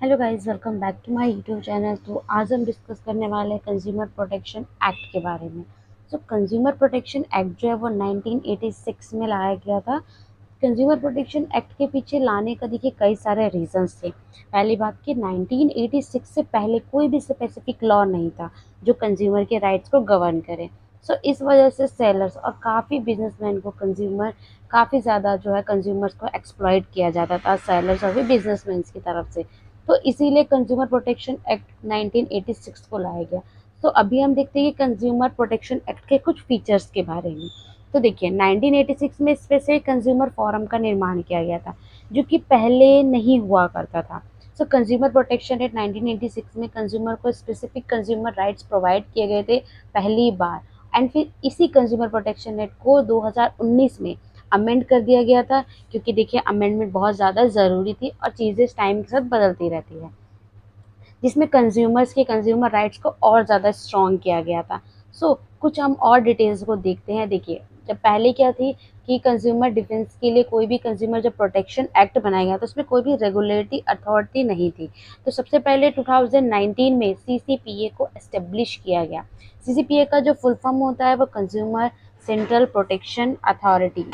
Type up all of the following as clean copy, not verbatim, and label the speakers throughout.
Speaker 1: Hello guys, welcome back to my YouTube channel. तो आज हम डिस्कस करने वाले हैं कंज्यूमर प्रोटेक्शन एक्ट के बारे में। तो कंज्यूमर प्रोटेक्शन एक्ट जो है वो 1986 में लाया गया था। कंज्यूमर प्रोटेक्शन एक्ट के पीछे लाने का देखिए कई सारे रीजंस थे। पहली बात कि 1986 से पहले कोई भी स्पेसिफिक लॉ नहीं था जो कंज्यूमर के राइट्स को गवर्न करे। सो इस वजह से सेलर्स और काफ़ी बिजनेसमैन को काफ़ी ज़्यादा जो है कंज्यूमर्स को एक्सप्लॉइट किया जाता था सेलर्स और भी बिजनेसमैन की तरफ से। तो इसीलिए कंज्यूमर प्रोटेक्शन एक्ट 1986 को लाया गया। तो अभी हम देखते हैं कि कंज्यूमर प्रोटेक्शन एक्ट के कुछ फीचर्स के बारे में। तो देखिए 1986 में स्पेसिफिक कंज्यूमर फोरम का निर्माण किया गया था जो कि पहले नहीं हुआ करता था। सो कंज्यूमर प्रोटेक्शन एक्ट 1986 में कंज्यूमर को स्पेसिफिक कंज्यूमर राइट्स प्रोवाइड किए गए थे पहली बार। एंड फिर इसी कंज्यूमर प्रोटेक्शन एक्ट को 2019 में अमेंड कर दिया गया था, क्योंकि देखिए अमेंडमेंट बहुत ज़्यादा ज़रूरी थी और चीज़ें टाइम के साथ बदलती रहती है, जिसमें कंज्यूमर राइट्स को और ज़्यादा स्ट्रॉन्ग किया गया था। कुछ हम और डिटेल्स को देखते हैं। देखिए, जब पहले क्या थी कि कंज्यूमर डिफेंस के लिए कोई भी कंज्यूमर जब प्रोटेक्शन एक्ट बनाया गया तो उसमें कोई भी रेगुलेटरी अथॉरिटी नहीं थी। तो सबसे पहले 2019 में सीसीपीए को एस्टेब्लिश किया गया। सीसीपीए का जो फुल फॉर्म होता है वो कंज्यूमर सेंट्रल प्रोटेक्शन अथॉरिटी।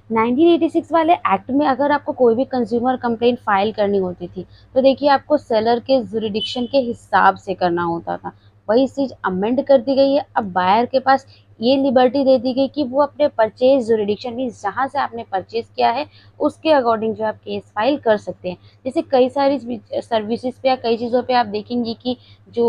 Speaker 1: 1986 वाले एक्ट में अगर आपको कोई भी कंज्यूमर कंप्लेंट फाइल करनी होती थी तो देखिए आपको सेलर के जुरिडिक्शन के हिसाब से करना होता था। वही चीज़ अमेंड कर दी गई है। अब बायर के पास ये लिबर्टी दे दी गई कि वो अपने परचेज जुरिडिक्शन मीन्स जहाँ से आपने परचेज किया है उसके अकॉर्डिंग जो आप केस फाइल कर सकते हैं। जैसे कई सारी सर्विसेज पे या कई चीज़ों पे आप देखेंगे कि जो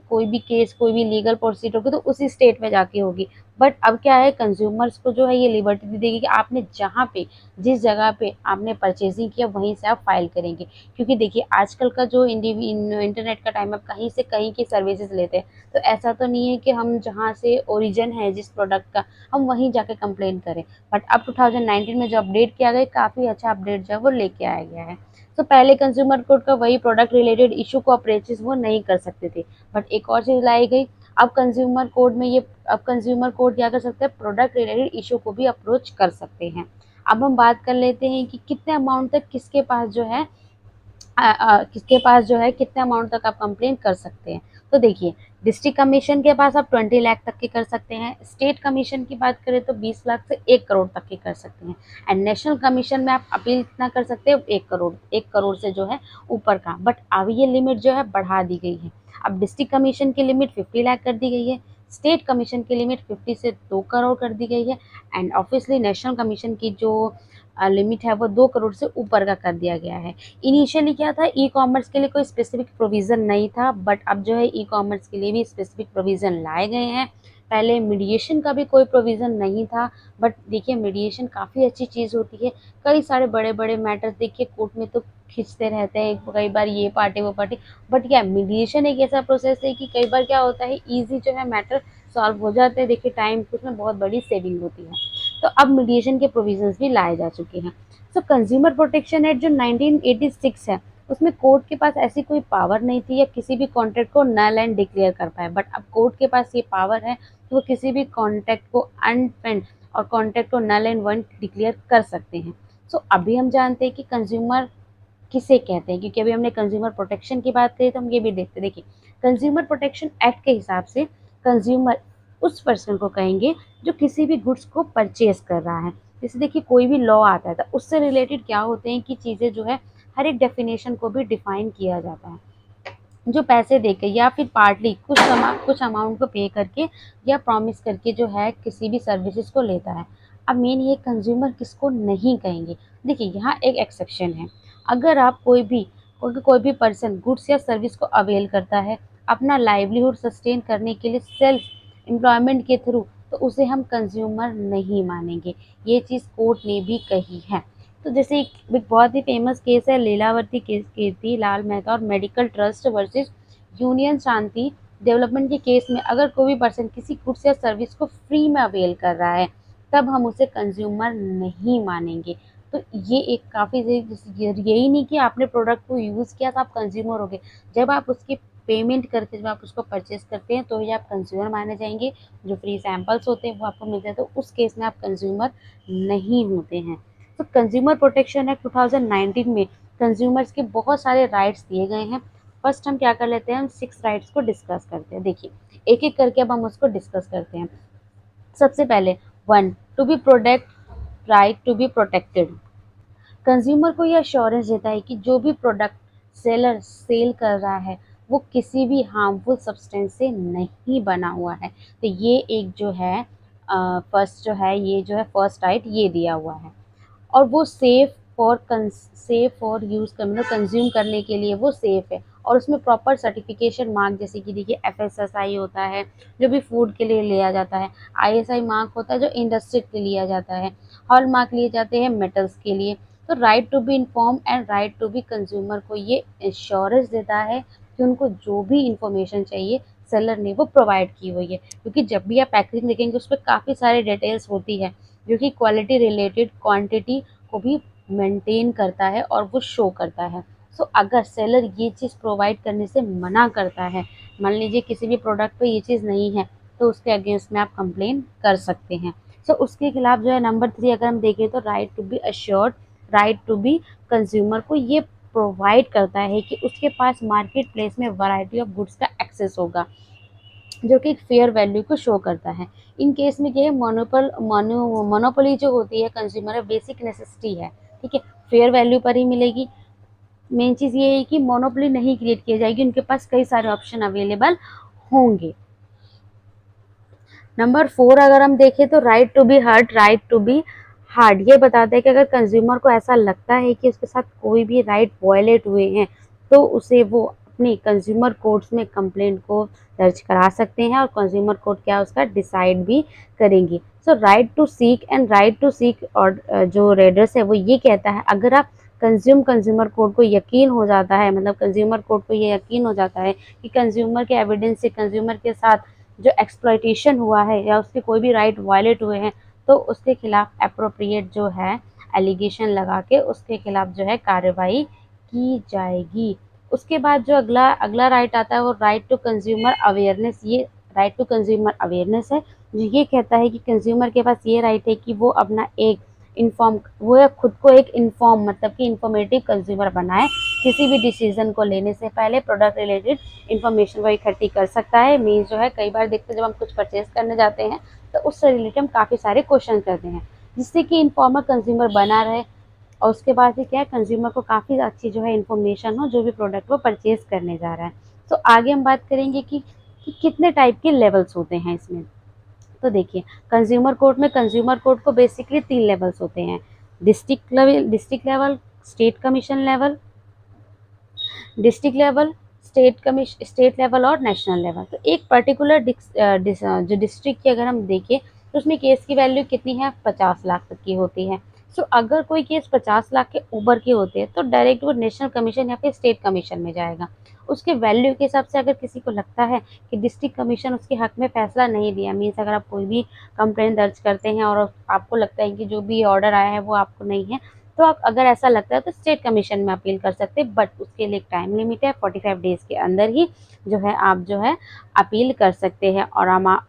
Speaker 1: कोई भी केस कोई भी लीगल प्रोसीड होगी तो उसी स्टेट में जाके होगी। बट अब क्या है, कंज्यूमर्स को जो है ये लिबर्टी दी देगी कि आपने जहाँ पे जिस जगह पे आपने परचेजिंग किया वहीं से आप फाइल करेंगे। क्योंकि देखिए आजकल का जो इंटरनेट का टाइम है, कहीं से कहीं की सर्विसेज लेते हैं। तो ऐसा तो नहीं है कि हम जहाँ से ओरिजिन है जिस प्रोडक्ट का हम वहीं जाके कंप्लेन करें। बट अब 2019 में जो अपडेट किया गया, काफ़ी अच्छा अपडेट जो है वो लेके आया गया है। तो पहले कंज्यूमर कोर्ट का वही प्रोडक्ट रिलेटेड इशू को अप्रोचेस वो नहीं कर सकते थे। बट एक और चीज़ लाई गई, अब कंज्यूमर कोर्ट क्या कर सकते हैं, प्रोडक्ट रिलेटेड इशू को भी अप्रोच कर सकते हैं। अब हम बात कर लेते हैं कि कितने अमाउंट तक किसके पास जो है कितने अमाउंट तक आप कंप्लेन कर सकते हैं। तो देखिए, डिस्ट्रिक्ट कमीशन के पास आप 20 लाख तक के कर सकते हैं। स्टेट कमीशन की बात करें तो 20 लाख से 1 करोड़ तक के कर सकते हैं। एंड नेशनल कमीशन में आप अपील कितना कर सकते हैं, 1 करोड़ से जो है ऊपर का। बट अब ये लिमिट जो है बढ़ा दी गई है। अब डिस्ट्रिक्ट कमीशन की लिमिट 50 लाख कर दी गई है। स्टेट कमीशन की लिमिट 50 से 2 करोड़ कर दी गई है। एंड ऑब्वियसली नेशनल कमीशन की जो लिमिट है वो 2 करोड़ से ऊपर का कर दिया गया है। इनिशियली क्या था, ई कॉमर्स के लिए कोई स्पेसिफिक प्रोविज़न नहीं था, बट अब जो है ई कॉमर्स के लिए भी स्पेसिफिक प्रोविज़न लाए गए हैं। पहले मीडिएशन का भी कोई प्रोविज़न नहीं था, बट देखिए मीडिएशन काफ़ी अच्छी चीज़ होती है। कई सारे बड़े-बड़े मैटर्स देखिए कोर्ट में तो खींचते रहते हैं, कई बार ये पार्टी वो पार्टी। बट क्या मीडिएशन एक ऐसा प्रोसेस है कि कई बार क्या होता है, ईज़ी जो है मैटर सॉल्व हो जाते हैं। देखिए टाइम की उसमें बहुत बड़ी सेविंग होती है। तो अब मीडिएशन के प्रोविज़न्स भी लाए जा चुके हैं। कंज्यूमर प्रोटेक्शन एक्ट जो 1986 है, उसमें कोर्ट के पास ऐसी कोई पावर नहीं थी या किसी भी कॉन्ट्रैक्ट को नल एंड डिक्लेयर कर पाए। बट अब कोर्ट के पास ये पावर है कि वो किसी भी कॉन्ट्रैक्ट को अनपेंड और कॉन्ट्रैक्ट को नल एंड वाइड डिक्लेयर कर सकते हैं। अभी हम जानते हैं कि कंज्यूमर किसे कहते हैं, क्योंकि अभी हमने कंज्यूमर प्रोटेक्शन की बात करी तो हम ये भी देखते हैं। देखिए, कंज्यूमर प्रोटेक्शन एक्ट के हिसाब से कंज्यूमर उस पर्सन को कहेंगे जो किसी भी गुड्स को परचेज कर रहा है। जैसे देखिए कोई भी लॉ आता है तो उससे रिलेटेड क्या होते हैं कि चीज़ें जो है हर एक डेफिनेशन को भी डिफाइन किया जाता है। जो पैसे देके या फिर पार्टली कुछ अमाउंट को पे करके या प्रॉमिस करके जो है किसी भी सर्विसेज को लेता है। अब मेन ये कंज्यूमर किसको नहीं कहेंगे। देखिए यहाँ एक एक्सेप्शन है। अगर आप कोई भी पर्सन गुड्स या सर्विस को अवेल करता है अपना लाइवलीहुड सस्टेन करने के लिए सेल्फ एम्प्लॉयमेंट के थ्रू, तो उसे हम कंज्यूमर नहीं मानेंगे। ये चीज़ कोर्ट ने भी कही है। तो जैसे एक बहुत ही फेमस केस है लीलावती केस, कीर्ति लाल मेहता और मेडिकल ट्रस्ट वर्सेस यूनियन शांति डेवलपमेंट के केस में अगर कोई भी पर्सन किसी गुड्स या सर्विस को फ्री में अवेल कर रहा है तब हम उसे कंज्यूमर नहीं मानेंगे। तो ये एक काफ़ी यही नहीं कि आपने प्रोडक्ट को यूज़ किया तो आप कंज्यूमर हो गए। जब आप उसकी पेमेंट करके जब आप उसको परचेज करते हैं तो ही आप कंज्यूमर माने जाएंगे। जो फ्री सैंपल्स होते हैं वो आपको मिलते हैं तो उस केस में आप कंज्यूमर नहीं होते हैं। तो कंज्यूमर प्रोटेक्शन एक्ट 2019 में कंज्यूमर्स के बहुत सारे राइट्स दिए गए हैं। फर्स्ट हम क्या कर लेते हैं, हम 6 राइट्स को डिस्कस करते हैं। देखिए, एक-एक करके अब हम उसको डिस्कस करते हैं। सबसे पहले 1 to be product right to be protected. Consumer को ये अश्योरेंस देता है कि जो भी प्रोडक्ट सेलर सेल कर रहा है वो किसी भी हार्मफुल सब्सटेंस से नहीं बना हुआ है। तो ये एक जो है फर्स्ट जो है, ये जो है फर्स्ट राइट ये दिया हुआ है। और वो सेफ फॉर यूज़ कर मतलब कंज्यूम करने के लिए वो सेफ़ है, और उसमें प्रॉपर सर्टिफिकेशन मार्क, जैसे कि देखिए एफएसएसआई होता है जो भी फूड के लिए लिया जाता है, आईएसआई मार्क होता है जो इंडस्ट्री के लिए लिया जाता है, हॉल मार्क लिए जाते हैं मेटल्स के लिए। तो right to be inform and right to be consumer को ये एश्योरेंस देता है कि उनको जो भी इंफॉर्मेशन चाहिए सेलर ने वो प्रोवाइड की हुई है। क्योंकि जब भी आप पैकेजिंग देखेंगे उसमें काफ़ी सारी डिटेल्स होती है जो कि क्वालिटी रिलेटेड क्वांटिटी को भी मेंटेन करता है और वो शो करता है। सो अगर सेलर ये चीज़ प्रोवाइड करने से मना करता है, मान लीजिए किसी भी प्रोडक्ट पे ये चीज़ नहीं है, तो उसके अगेंस्ट में आप कंप्लेन कर सकते हैं। सो उसके खिलाफ जो है नंबर 3 अगर हम देखें तो right to be assured, right to be consumer को ये प्रोवाइड करता है कि उसके पास मार्केट प्लेस में वैरायटी ऑफ गुड्स का एक्सेस होगा जो कि एक फेयर वैल्यू को शो करता है। इन केस में क्या है, मोनोपोली जो होती है कंज्यूमर बेसिक नेसेसिटी है, ठीक है, फेयर वैल्यू पर ही मिलेगी। मेन चीज़ ये है कि मोनोपोली नहीं क्रिएट की जाएगी, उनके पास कई सारे ऑप्शन अवेलेबल होंगे। नंबर 4 अगर हम देखें तो right to be hurt, right to be hard, ये बताता है कि अगर कंज्यूमर को ऐसा लगता है कि उसके साथ कोई भी राइट वायलेट हुए हैं तो उसे वो अपनी कंज्यूमर कोर्ट्स में कंप्लेंट को दर्ज करा सकते हैं, और कंज्यूमर कोर्ट क्या उसका डिसाइड भी करेंगी। So right to seek and right to seek, और जो रेडर्स है वो ये कहता है अगर आप कंज्यूमर कोर्ट को यकीन हो जाता है, मतलब कंज्यूमर कोर्ट को ये यकीन हो जाता है कि कंज्यूमर के एविडेंस से कंज्यूमर के साथ जो एक्सप्लॉइटेशन हुआ है या उसके कोई भी राइट वायलेट हुए हैं, तो उसके खिलाफ अप्रोप्रिएट जो है एलिगेशन लगा के उसके खिलाफ जो है कार्रवाई की जाएगी। उसके बाद जो अगला अगला राइट आता है वो राइट टू कंज्यूमर अवेयरनेस। ये राइट टू कंज्यूमर अवेयरनेस है जो ये कहता है कि कंज्यूमर के पास ये राइट है कि वो अपना एक इन्फॉर्म वो या खुद को एक इन्फॉर्म मतलब कि इंफॉर्मेटिव कंज्यूमर बनाए। किसी भी डिसीजन को लेने से पहले प्रोडक्ट रिलेटेड इन्फॉर्मेशन वो इकट्ठी कर सकता है। मीन्स जो है कई बार देखते हैं जब हम कुछ परचेज करने जाते हैं तो उससे रिलेटेड हम काफ़ी सारे क्वेश्चन करते हैं जिससे कि इन्फॉर्मर कंज्यूमर बना रहे, और उसके बाद ही क्या है कंज्यूमर को काफ़ी अच्छी जो है इन्फॉर्मेशन हो जो भी प्रोडक्ट वो परचेज करने जा रहा है। तो आगे हम बात करेंगे कि कितने टाइप के लेवल्स होते हैं इसमें। तो देखिए, कंज्यूमर कोर्ट में कंज्यूमर कोर्ट को बेसिकली 3 लेवल्स होते हैं, district level, state commission level, district level, state level और नेशनल लेवल। तो एक पर्टिकुलर जो डिस्ट्रिक्ट की अगर हम देखें तो उसमें केस की वैल्यू कितनी है, 50 लाख तक की होती है। सो अगर कोई केस 50 लाख के ऊपर के होते हैं तो डायरेक्ट वो नेशनल कमीशन या फिर स्टेट कमीशन में जाएगा। उसके वैल्यू के हिसाब से अगर किसी को लगता है कि डिस्ट्रिक्ट कमीशन उसके हक में फैसला नहीं दिया, मीन्स अगर आप कोई भी कंप्लेंट दर्ज करते हैं और आपको लगता है कि जो भी ऑर्डर आया है वो आपको नहीं है, तो आप अगर ऐसा लगता है तो स्टेट कमीशन में अपील कर सकते हैं, बट उसके लिए एक टाइम लिमिट है, 45 डेज़ के अंदर ही जो है आप जो है अपील कर सकते हैं।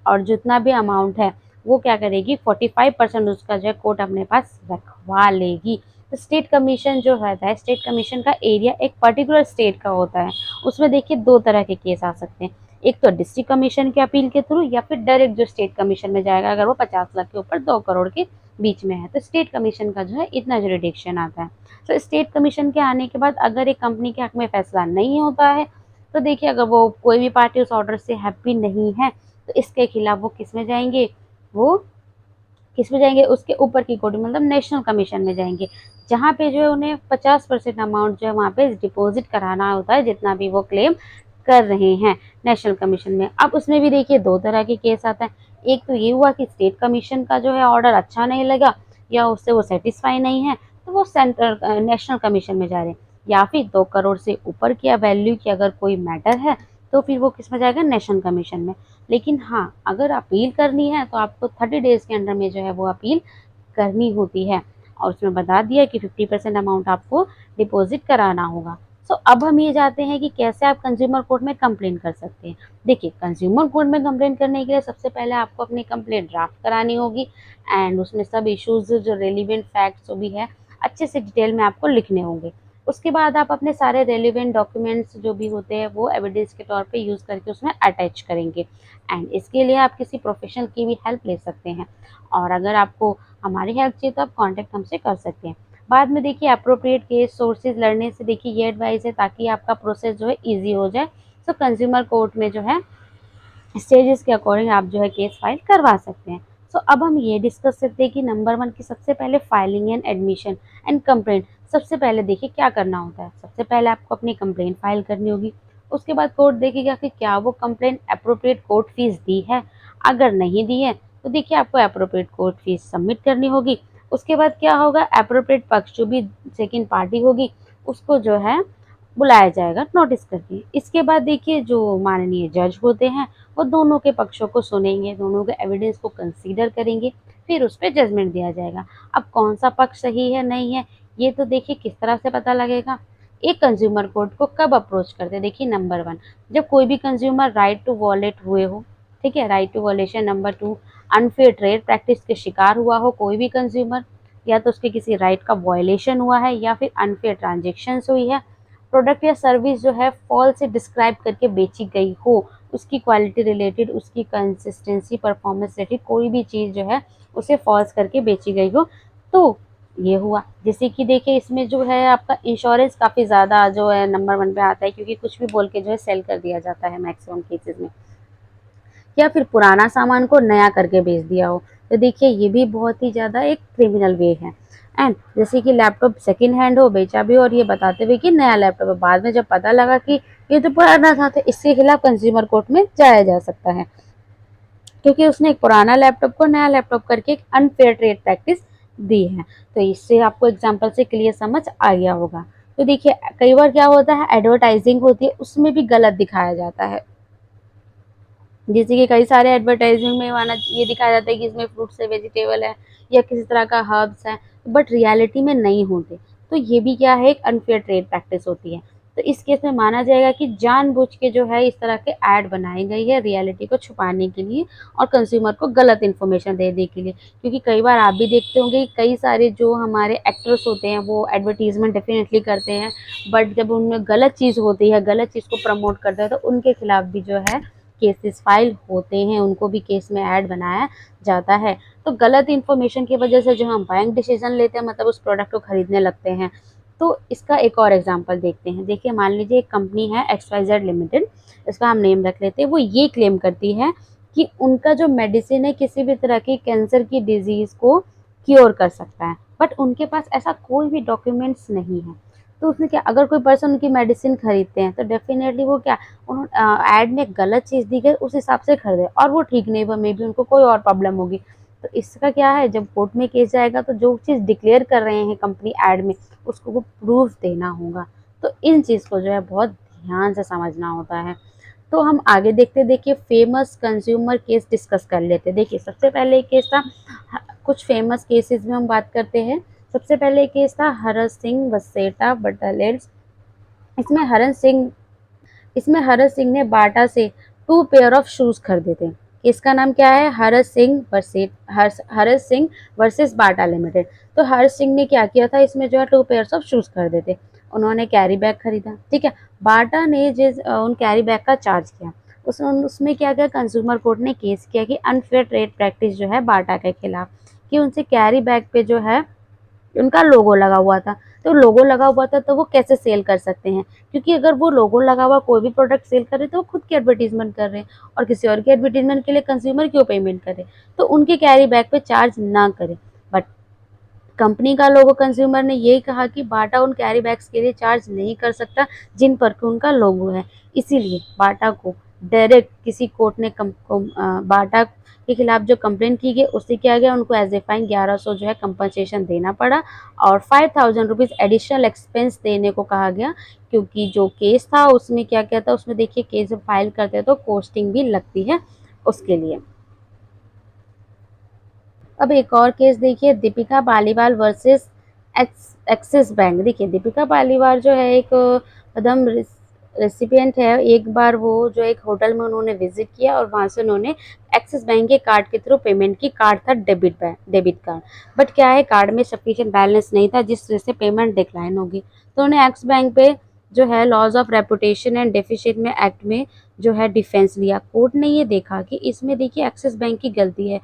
Speaker 1: और जितना भी अमाउंट है वो क्या करेगी, 45% उसका जो है कोर्ट अपने पास रखवा लेगी। तो स्टेट कमीशन जो होता है, स्टेट कमीशन का एरिया एक पर्टिकुलर स्टेट का होता है। उसमें देखिए 2 तरह के केस आ सकते हैं, एक तो डिस्ट्रिक्ट कमीशन के अपील के थ्रू या फिर डायरेक्ट जो स्टेट कमीशन में जाएगा अगर वो 50 लाख के ऊपर 2 करोड़ के बीच में है, तो स्टेट कमीशन का जो है इतना जुरिडिक्शन आता है। तो स्टेट कमीशन के आने के बाद अगर एक कंपनी के हक में फैसला नहीं होता है तो देखिए अगर वो कोई भी पार्टी उस ऑर्डर से हैप्पी नहीं है तो इसके खिलाफ वो किस में जाएंगे, वो किस में जाएंगे, उसके ऊपर की कोर्ट मतलब नेशनल कमीशन में जाएंगे, जहाँ पे जो है उन्हें 50% अमाउंट जो है वहाँ पे डिपॉजिट कराना होता है जितना भी वो क्लेम कर रहे हैं नेशनल कमीशन में। अब उसमें भी देखिए 2 तरह के केस आता है, एक तो ये हुआ कि स्टेट कमीशन का जो है ऑर्डर अच्छा नहीं लगा या उससे वो सेटिस्फाई नहीं है तो वो सेंट्रल नेशनल कमीशन में जा रहे हैं, या फिर 2 करोड़ से ऊपर की वैल्यू की अगर कोई मैटर है तो फिर वो किस में जाएगा, नेशनल कमीशन में। लेकिन हाँ, अगर अपील करनी है तो आपको 30 डेज़ के अंदर में जो है वो अपील करनी होती है, और उसमें बता दिया कि 50% अमाउंट आपको डिपॉजिट कराना होगा। सो अब हम ये जानते हैं कि कैसे आप कंज्यूमर कोर्ट में कंप्लेंट कर सकते हैं। देखिए, कंज्यूमर कोर्ट में कंप्लेंट करने के लिए सबसे पहले आपको अपनी कंप्लेंट ड्राफ्ट करानी होगी एंड उसमें सब इश्यूज़ जो रेलिवेंट फैक्ट्स जो भी है अच्छे से डिटेल में आपको लिखने होंगे। उसके बाद आप अपने सारे रेलिवेंट डॉक्यूमेंट्स जो भी होते हैं वो एविडेंस के तौर पे यूज़ करके उसमें अटैच करेंगे। एंड इसके लिए आप किसी प्रोफेशनल की भी हेल्प ले सकते हैं, और अगर आपको हमारी हेल्प चाहिए तो आप कॉन्टैक्ट हमसे कर सकते हैं। बाद में देखिए अप्रोप्रिएट केस सोर्सेज लड़ने से देखिए ये एडवाइस है ताकि आपका प्रोसेस जो है ईज़ी हो जाए। सो कंज्यूमर कोर्ट में जो है स्टेजेस के अकॉर्डिंग आप जो है केस फाइल करवा सकते हैं। सो अब हम ये डिस्कस करते हैं कि नंबर 1 की सबसे पहले filing and admission and complaint. सबसे पहले देखिए क्या करना होता है। सबसे पहले आपको अपनी कंप्लेंट फाइल करनी होगी। उसके बाद कोर्ट देखेगा कि क्या वो कंप्लेंट अप्रोप्रिएट कोर्ट फीस दी है। अगर नहीं दी है तो देखिए आपको अप्रोप्रिएट कोर्ट फीस सबमिट करनी होगी। उसके बाद क्या होगा, अप्रोप्रिएट पक्ष जो भी सेकेंड पार्टी होगी उसको जो है बुलाया जाएगा नोटिस करके। इसके बाद देखिए जो माननीय जज होते हैं वो दोनों के पक्षों को सुनेंगे, दोनों के एविडेंस को कंसीडर करेंगे, फिर उस पे जजमेंट दिया जाएगा। अब कौन सा पक्ष सही है नहीं है ये तो देखिए किस तरह से पता लगेगा। एक कंज्यूमर कोर्ट को कब अप्रोच करते हैं, देखिए नंबर 1 जब कोई भी कंज्यूमर राइट टू वॉलेट हुए हो, ठीक है, right to violation. Number 2 unfair trade practice के शिकार हुआ हो कोई भी कंज्यूमर, या तो उसके किसी राइट का वायलेशन हुआ है या फिर अनफेयर ट्रांजेक्शन्स हुई है, प्रोडक्ट या सर्विस जो है फॉल्स से डिस्क्राइब करके बेची गई हो, उसकी क्वालिटी रिलेटेड, उसकी कंसिस्टेंसी, परफॉर्मेंस रिलेटेड कोई भी चीज़ जो है उसे फॉल्स करके बेची गई हो, तो ये हुआ। जैसे कि देखिए इसमें जो है आपका इंश्योरेंस काफ़ी ज़्यादा जो है नंबर 1 पे आता है, क्योंकि कुछ भी बोल के जो है सेल कर दिया जाता है मैक्सिमम केसेस में, या फिर पुराना सामान को नया करके बेच दिया हो। तो देखिए ये भी बहुत ही ज़्यादा एक क्रिमिनल वे है। एंड जैसे कि लैपटॉप सेकंड हैंड हो, बेचा भी हो और ये बताते हुए कि नया लैपटॉप है, बाद में जब पता लगा कि ये तो पुराना था, तो इसके खिलाफ कंज्यूमर कोर्ट में जाया जा सकता है, क्योंकि उसने एक पुराना लैपटॉप को नया लैपटॉप करके एक अनफेयर ट्रेड प्रैक्टिस दी है। तो इससे आपको एग्जाम्पल से क्लियर समझ आ गया होगा। तो देखिए कई बार क्या होता है, एडवर्टाइजिंग होती है उसमें भी गलत दिखाया जाता है। जैसे कि कई सारे एडवर्टाइजमेंट में माना ये दिखाया जाता है कि इसमें फ्रूट्स है, वेजिटेबल है या किसी तरह का हर्ब्स है, बट रियलिटी में नहीं होते। तो ये भी क्या है, एक अनफेयर ट्रेड प्रैक्टिस होती है। तो इस केस में माना जाएगा कि जानबूझ के जो है इस तरह के ऐड बनाई गई है रियलिटी को छुपाने के लिए और कंज्यूमर को गलत इन्फॉर्मेशन देने के लिए। क्योंकि कई बार आप भी देखते होंगे कि कई सारे जो हमारे एक्टर्स होते हैं वो एडवर्टीजमेंट डेफिनेटली करते हैं, बट जब उनमें गलत चीज़ होती है, गलत चीज़ को प्रमोट करते हैं, तो उनके खिलाफ भी जो है केसेस फाइल होते हैं, उनको भी केस में ऐड बनाया जाता है। तो गलत इन्फॉर्मेशन की वजह से जो हम बाइंग डिसीजन लेते हैं, मतलब उस प्रोडक्ट को खरीदने लगते हैं। तो इसका एक और एग्जांपल देखते हैं। देखिए मान लीजिए एक कंपनी है XYZ लिमिटेड, इसका हम नेम रख लेते हैं। वो ये क्लेम करती है कि उनका जो मेडिसिन है किसी भी तरह की कैंसर की डिजीज़ को क्योर कर सकता है, बट उनके पास ऐसा कोई भी डॉक्यूमेंट्स नहीं है। तो उसने क्या, अगर कोई पर्सन उनकी मेडिसिन खरीदते हैं तो डेफिनेटली वो क्या, उन्होंने ऐड में गलत चीज़ दी गई उस हिसाब से खरीदे और वो ठीक नहीं हुआ, मे बी उनको कोई और प्रॉब्लम होगी। तो इसका क्या है, जब कोर्ट में केस जाएगा तो जो चीज़ डिक्लेयर कर रहे हैं कंपनी ऐड में उसको वो प्रूफ देना होगा। तो इन चीज़ को जो है बहुत ध्यान से समझना होता है। तो हम आगे देखते, देखिए फेमस कंज्यूमर केस डिस्कस कर लेते हैं। देखिए सबसे पहले एक केस था, कुछ फेमस केसेस में हम बात करते हैं। सबसे पहले एक केस था हरस सिंह वसेटा बटालेट्स। इसमें हरन सिंह इसमें हरस सिंह ने बाटा से 2 पेयर ऑफ शूज़ खरीदे थे। इसका नाम क्या है, हरस सिंह वर्सेस बाटा लिमिटेड। तो हरस सिंह ने क्या किया था, इसमें जो है 2 पेयर्स ऑफ शूज़ खरीदे थे। उन्होंने कैरी बैग खरीदा, ठीक है। बाटा ने उन कैरी बैग का चार्ज किया। उसमें क्या किया, कंज्यूमर कोर्ट ने केस किया कि अनफेयर ट्रेड प्रैक्टिस जो है बाटा के खिलाफ, कि उनसे कैरी बैग पे जो है उनका लोगो लगा हुआ था। तो लोगो लगा हुआ था तो वो कैसे सेल कर सकते हैं, क्योंकि अगर वो लोगो लगा हुआ कोई भी प्रोडक्ट सेल कर रहे हैं तो वो खुद की एडवर्टीजमेंट कर रहे हैं, और किसी और की एडवर्टीजमेंट के लिए कंज्यूमर क्यों पेमेंट करे। तो उनके कैरी बैग पे चार्ज ना करे। बट कंपनी का लोगो, कंज्यूमर ने यही कहा कि बाटा उन कैरी बैग्स के लिए चार्ज नहीं कर सकता जिन पर कि उनका लोगो है। इसीलिए बाटा को डायरेक्ट किसी कोर्ट ने बाटा के खिलाफ जो कंप्लेंट की गई उससे किया गया, उनको एज ए फाइन 1100 जो है कंपनसेशन देना पड़ा, और 5000 रुपीज़ एडिशनल एक्सपेंस देने को कहा गया। क्योंकि जो केस था उसमें क्या क्या था, उसमें देखिए केस जब फाइल करते हैं तो कोस्टिंग भी लगती है उसके लिए। अब एक और केस देखिए, Deepika Paliwal versus axis bank. देखिए दीपिका पालीवाल जो है एक रेसिपिएंट है, एक बार वो जो एक होटल में उन्होंने विजिट किया और वहाँ से उन्होंने एक्सिस बैंक के कार्ड के थ्रू पेमेंट की। कार्ड था डेबिट कार्ड, बट क्या है कार्ड में सफिशिएंट बैलेंस नहीं था जिस वजह से पेमेंट डिक्लाइन होगी। तो उन्हें एक्स बैंक पे जो है loss of reputation and deficit में एक्ट में जो है डिफेंस लिया। कोर्ट ने ये देखा कि इसमें देखिए एक्सिस बैंक की गलती है